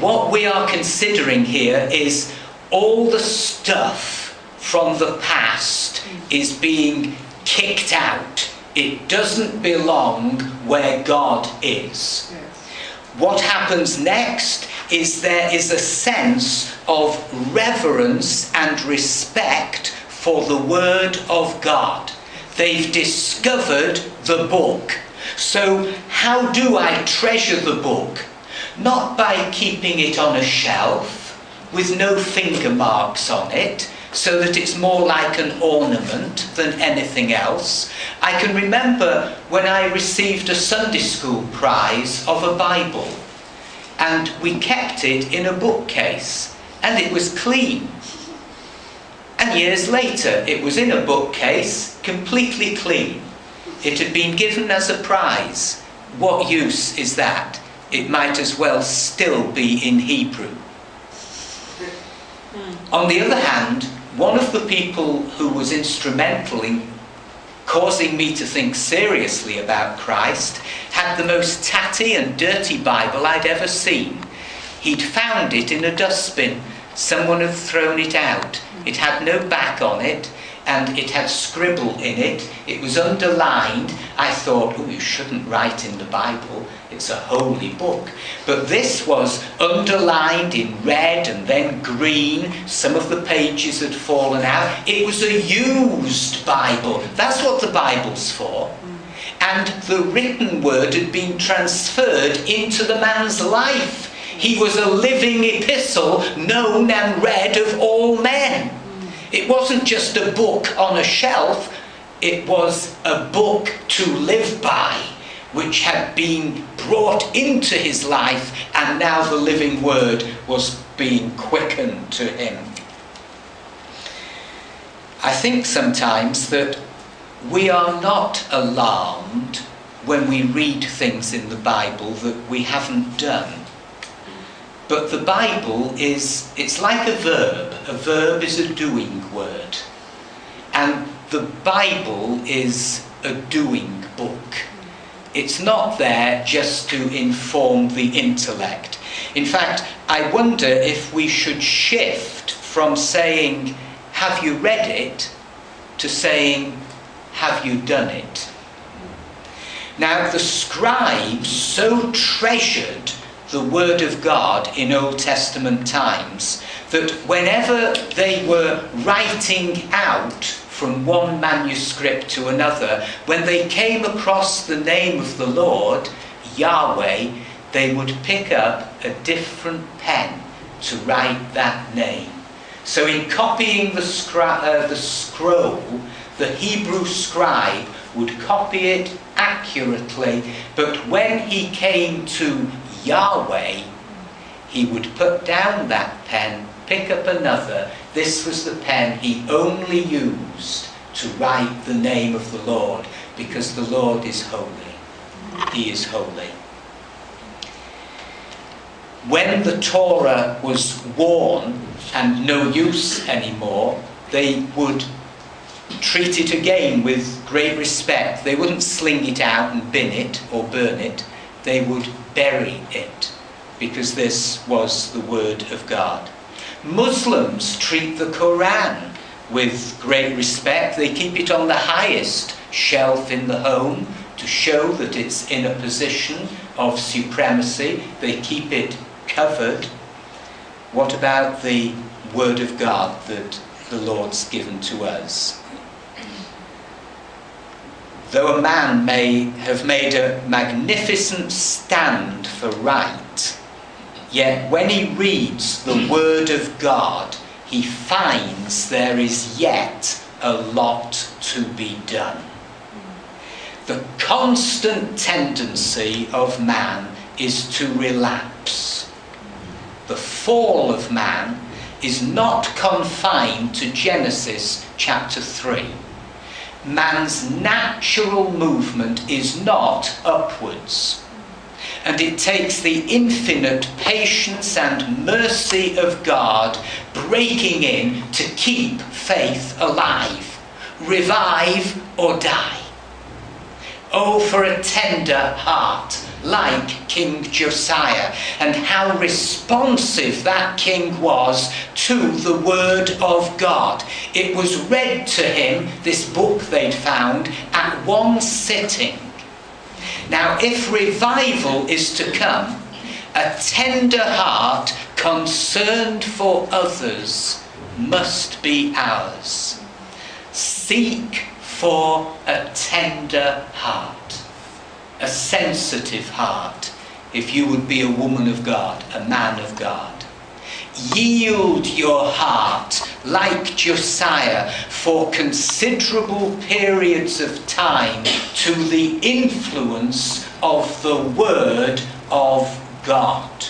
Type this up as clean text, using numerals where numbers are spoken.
what we are considering here is all the stuff from the past is being kicked out. It doesn't belong where God is. What happens next is there is a sense of reverence and respect for the Word of God. They've discovered the book. So how do I treasure the book? Not by keeping it on a shelf with no finger marks on it, so that it's more like an ornament than anything else. I can remember when I received a Sunday school prize of a Bible, and we kept it in a bookcase, and it was clean. And years later, it was in a bookcase, completely clean. It had been given as a prize. What use is that? It might as well still be in Hebrew. On the other hand, one of the people who was instrumental in causing me to think seriously about Christ had the most tatty and dirty Bible I'd ever seen. He'd found it in a dustbin. Someone had thrown it out. It had no back on it, and it had scribble in it. It was underlined. I thought, oh, you shouldn't write in the Bible. It's a holy book. But this was underlined in red and then green. Some of the pages had fallen out. It was a used Bible. That's what the Bible's for. And the written word had been transferred into the man's life. He was a living epistle, known and read of all men. It wasn't just a book on a shelf. It was a book to live by, which had been brought into his life, and now the living word was being quickened to him. I think sometimes that we are not alarmed when we read things in the Bible that we haven't done. But the Bible it's like a verb. A verb is a doing word. And the Bible is a doing book. It's not there just to inform the intellect. In fact, I wonder if we should shift from saying, have you read it, to saying, have you done it? Now, the scribes so treasured the Word of God in Old Testament times that whenever they were writing out from one manuscript to another, when they came across the name of the Lord, Yahweh, they would pick up a different pen to write that name. So in copying the scroll, the Hebrew scribe would copy it accurately, but when he came to Yahweh, he would put down that pen, pick up another. This was the pen he only used to write the name of the Lord, because the Lord is holy. He is holy. When the Torah was worn and no use anymore, they would treat it again with great respect. They wouldn't sling it out and bin it or burn it. They would bury it, because this was the Word of God. Muslims treat the Quran with great respect. They keep it on the highest shelf in the home to show that it's in a position of supremacy. They keep it covered. What about the Word of God that the Lord's given to us? Though a man may have made a magnificent stand for right, yet when he reads the Word of God, he finds there is yet a lot to be done. The constant tendency of man is to relapse. The fall of man is not confined to Genesis chapter 3. Man's natural movement is not upwards. And it takes the infinite patience and mercy of God breaking in to keep faith alive, revive or die. Oh, for a tender heart like King Josiah, and how responsive that king was to the word of God. It was read to him, this book they'd found, at one sitting. Now, if revival is to come, a tender heart concerned for others must be ours. Seek for a tender heart, a sensitive heart, if you would be a woman of God, a man of God. Yield your heart, like Josiah, for considerable periods of time to the influence of the Word of God.